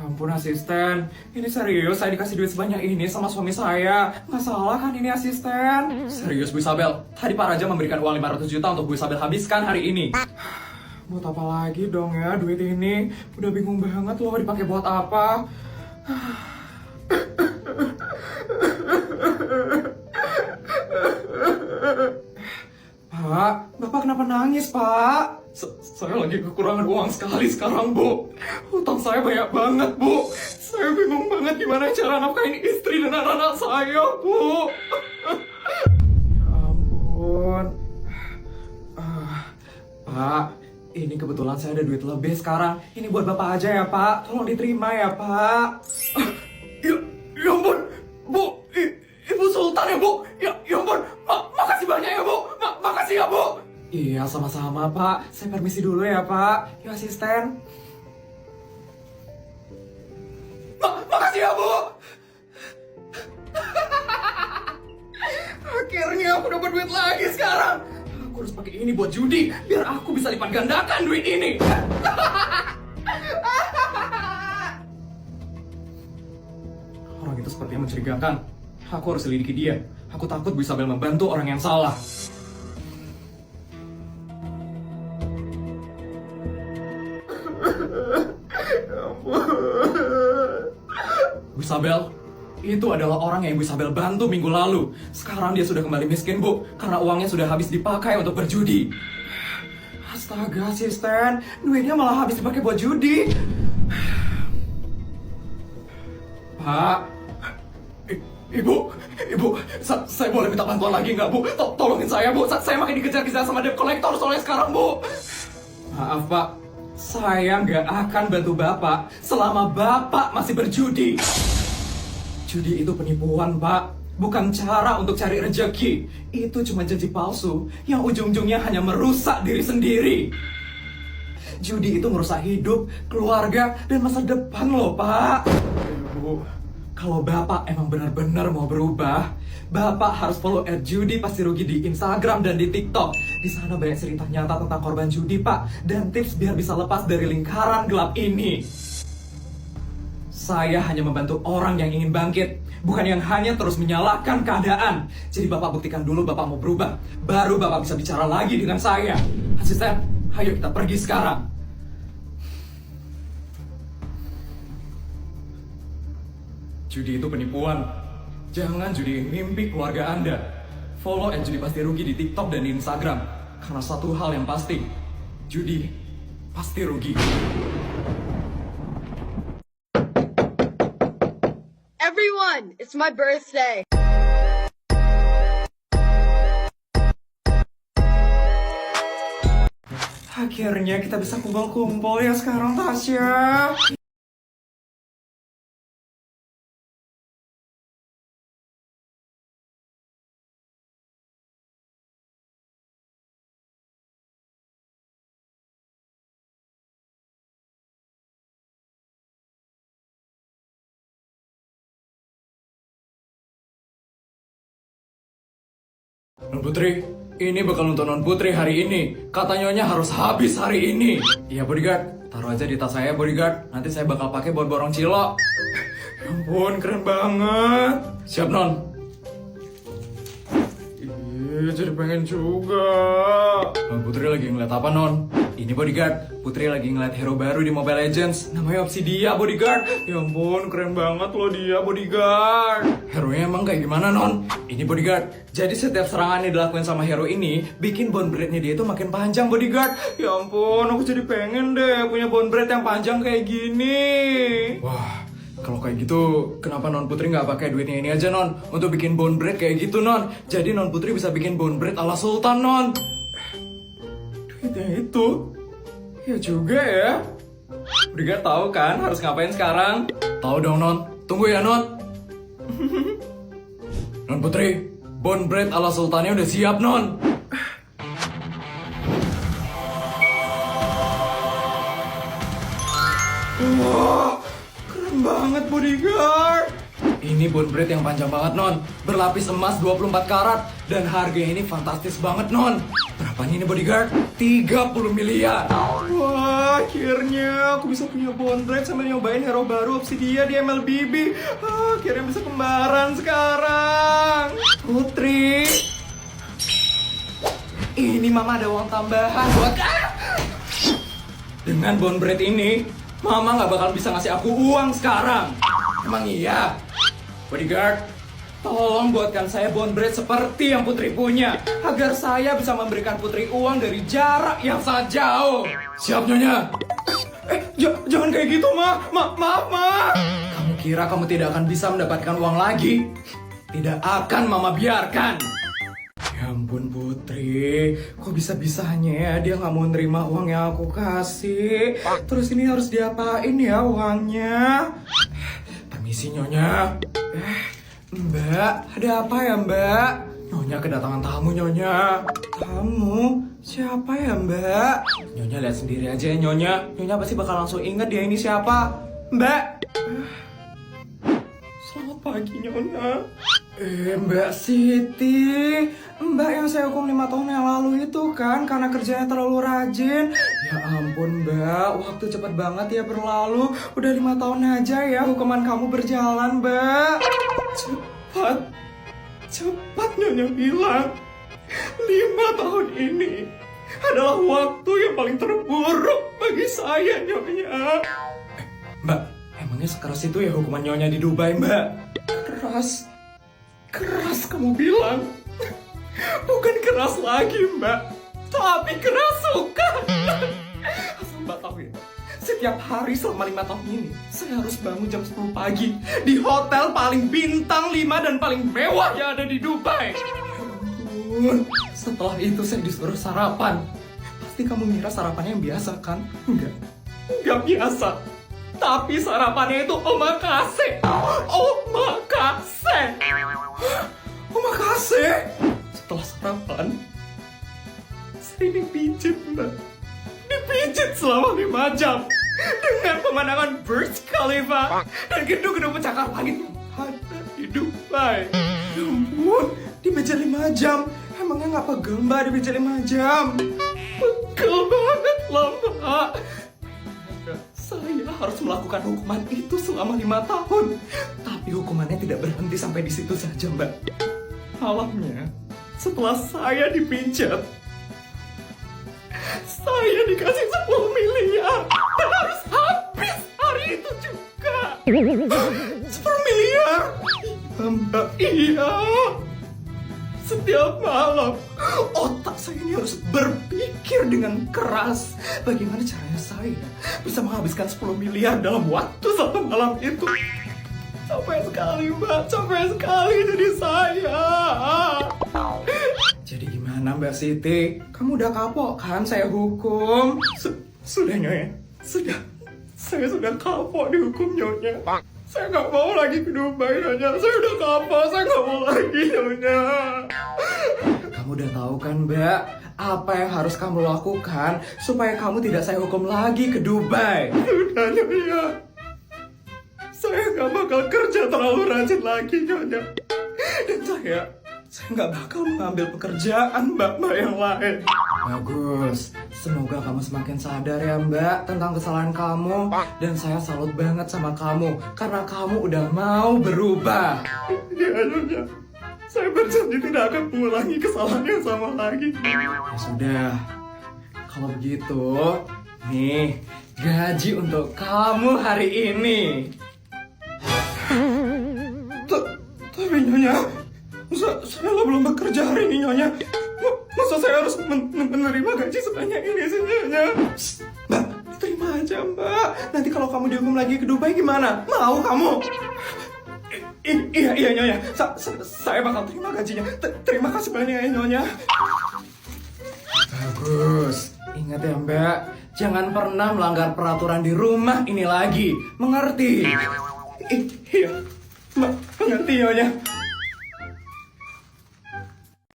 Ampun asisten, ini serius saya dikasih duit sebanyak ini sama suami saya. Nggak salah kan ini asisten? Serius Bu Isabel, tadi Pak Raja memberikan uang 500 juta untuk Bu Isabel habiskan hari ini. Buat apa lagi dong ya duit ini? Udah bingung banget loh dipakai buat apa. Pak, Bapak kenapa nangis, Pak? Saya lagi kekurangan uang sekali sekarang, Bu. Hutang saya banyak banget, Bu. Saya bingung banget gimana cara nafkahin istri dan anak-anak saya, Bu. Ya ampun. Pak, ini kebetulan saya ada duit lebih sekarang. Ini buat Bapak aja ya, Pak. Tolong diterima ya, Pak. Ya ampun, Bu. Ibu Sultan ya, Bu. Ya ampun. Makasih banyak ya, Bu. Makasih ya, Bu. Iya, sama-sama, Pak. Saya permisi dulu ya, Pak. Yuk, asisten. Makasih ya, Bu. Akhirnya aku dapat duit lagi sekarang. Aku harus pakai ini buat judi, biar aku bisa lipat gandakan duit ini. Orang itu sepertinya mencurigakan. Aku harus selidiki dia. Aku takut Bu Isabel membantu orang yang salah. Bu Isabel, itu adalah orang yang Ibu Isabel bantu minggu lalu. Sekarang dia sudah kembali miskin, Bu, karena uangnya sudah habis dipakai untuk berjudi. Astaga, asisten, duitnya malah habis dipakai buat judi. Pak, Ibu, saya boleh minta bantuan lagi nggak, Bu? Tolongin saya, Bu. Saya makin dikejar-kejar sama debt collector soalnya sekarang, Bu. Maaf, Pak. Saya nggak akan bantu Bapak selama Bapak masih berjudi. Judi itu penipuan, Pak. Bukan cara untuk cari rezeki. Itu cuma janji palsu yang ujung-ujungnya hanya merusak diri sendiri. Judi itu merusak hidup, keluarga, dan masa depan loh, Pak. Ibu, kalau Bapak emang benar-benar mau berubah, Bapak harus follow @judi pasti rugi di Instagram dan di TikTok. Di sana banyak cerita nyata tentang korban judi, Pak, dan tips biar bisa lepas dari lingkaran gelap ini. Saya hanya membantu orang yang ingin bangkit, bukan yang hanya terus menyalahkan keadaan. Jadi Bapak buktikan dulu Bapak mau berubah, baru Bapak bisa bicara lagi dengan saya. Asisten, ayo kita pergi sekarang. Judi itu penipuan. Jangan judiin mimpi keluarga Anda. Follow @judi pasti rugi di TikTok dan di Instagram. Karena satu hal yang pasti, judi pasti rugi. Everyone, it's my birthday. Akhirnya kita bisa kumpul-kumpul ya sekarang, Tasya. Non Putri, ini bakal untuk Non Putri hari ini. Kata Nyonya harus habis hari ini. Iya bodyguard, taruh aja di tas saya bodyguard. Nanti saya bakal pakai buat borong cilok. Ya ampun, keren banget. Siap Non? Iya, jadi pengen juga. Non Putri lagi ngeliat apa Non? Ini bodyguard, Putri lagi ngeliat hero baru di Mobile Legends. Namanya Obsidia bodyguard. Ya ampun, keren banget loh dia bodyguard. Hero-nya emang kayak gimana Non? Ini bodyguard, jadi setiap serangan yang dilakuin sama hero ini bikin bone breath-nya dia itu makin panjang bodyguard. Ya ampun, aku jadi pengen deh punya bone breath yang panjang kayak gini. Wah, kalau kayak gitu, kenapa Non Putri nggak pakai duitnya ini aja Non untuk bikin bone breath kayak gitu Non? Jadi Non Putri bisa bikin bone breath ala Sultan Non. Duitnya itu, ya juga ya. Bodyguard tahu kan harus ngapain sekarang? Tahu dong Non. Tunggu ya Non. Non Putri, bone breath ala Sultannya udah siap Non. Wah, keren banget bodyguard. Ini bonbret yang panjang banget, Non. Berlapis emas 24 karat. Dan harganya ini fantastis banget, Non. Berapanya ini bodyguard? 30 miliar. Wah, akhirnya aku bisa punya bonbret sambil nyobain hero baru Obsidia di MLBB. Akhirnya bisa kembaran sekarang. Putri. Ini Mama ada uang tambahan buat... Dengan bonbret ini, Mama nggak bakal bisa ngasih aku uang sekarang. Emang iya? Bodyguard, tolong buatkan saya bonbret seperti yang Putri punya, agar saya bisa memberikan Putri uang dari jarak yang sangat jauh. Siap, Nyonya? Jangan kayak gitu, Maaf, Ma. Kamu kira kamu tidak akan bisa mendapatkan uang lagi? Tidak akan Mama biarkan. Ya ampun Putri, kok bisa-bisanya ya dia nggak mau nerima uang yang aku kasih. Terus ini harus diapain ya uangnya? Permisi Nyonya. Mbak, ada apa ya Mbak? Nyonya kedatangan tamu Nyonya. Tamu? Siapa ya Mbak? Nyonya lihat sendiri aja ya Nyonya. Nyonya pasti bakal langsung ingat dia ini siapa. Mbak. Selamat pagi Nyonya. Mbak Siti, Mbak yang saya hukum 5 tahun yang lalu itu kan karena kerjanya terlalu rajin. Ya ampun Mbak, waktu cepet banget ya berlalu. Udah 5 tahun aja ya hukuman kamu berjalan Mbak. Cepat Nyonya bilang 5 tahun ini adalah waktu yang paling terburuk bagi saya Nyonya. Mbak, emangnya sekeras itu ya hukuman Nyonya di Dubai Mbak? Keras kamu bilang. Bukan keras lagi Mbak, tapi kerasukan. Asal Mbak tahu ya, setiap hari selama 5 tahun ini saya harus bangun jam 10 pagi di hotel paling bintang 5 dan paling mewah yang ada di Dubai. Ya ampun, setelah itu saya disuruh sarapan. Pasti kamu ngira sarapannya yang biasa kan? Enggak biasa. Tapi sarapannya itu omakase. Omakase. Setelah sarapan, saya dipijit Mbak. Dipijit selama 5 jam. Dengan pemandangan Burj Khalifa dan gedung-gedung pencakar langit yang ada di Dubai. Ya ampun, dipijit 5 jam. Emangnya nggak pegel Mbak dipijit 5 jam? Pegel banget lah Mbak. Saya harus melakukan hukuman itu selama 5 tahun. Tapi hukumannya tidak berhenti sampai di situ saja Mbak. Malamnya, setelah saya dipijat, saya dikasih 10 miliar. Dan harus habis hari itu juga. 10 miliar? Iya Mbak, iya. Setiap malam, otak saya ini harus berpikir dengan keras. Bagaimana caranya saya bisa menghabiskan 10 miliar dalam waktu 1 malam itu. Capek sekali Mbak, capek sekali jadi saya. Jadi gimana Mbak Siti? Kamu udah kapok kan saya hukum? Sudah Nyonya, sudah. Saya sudah kapok dihukum Nyonya. Saya nggak mau lagi ke Dubai Nyonya. Saya udah kapok, saya nggak mau lagi Nyonya. Kamu udah tahu kan Mbak, apa yang harus kamu lakukan supaya kamu tidak saya hukum lagi ke Dubai? Sudah Nyonya. Saya nggak bakal kerja terlalu rajin lagi Nyonya. Dan saya nggak bakal mengambil pekerjaan mbak-mbak yang lain. Bagus, semoga kamu semakin sadar ya Mbak tentang kesalahan kamu. Dan saya salut banget sama kamu karena kamu udah mau berubah. Ya Nyonya, saya berjanji tidak akan mengulangi kesalahan yang sama lagi. Ya sudah, kalau begitu, nih gaji untuk kamu hari ini. Tapi Nyonya, saya belum bekerja hari ini Nyonya. Masa saya harus menerima gaji sebanyak ini sih Nyonya? Mbak, terima aja Mbak. Nanti kalau kamu dihukum lagi ke Dubai gimana? Mau kamu? Iya Nyonya. Saya bakal terima gajinya. Terima kasih banyak ya Nyonya. Bagus. Ingat ya Mbak, jangan pernah melanggar peraturan di rumah ini lagi. Mengerti? Iya, Mbak, mengerti Nyonya.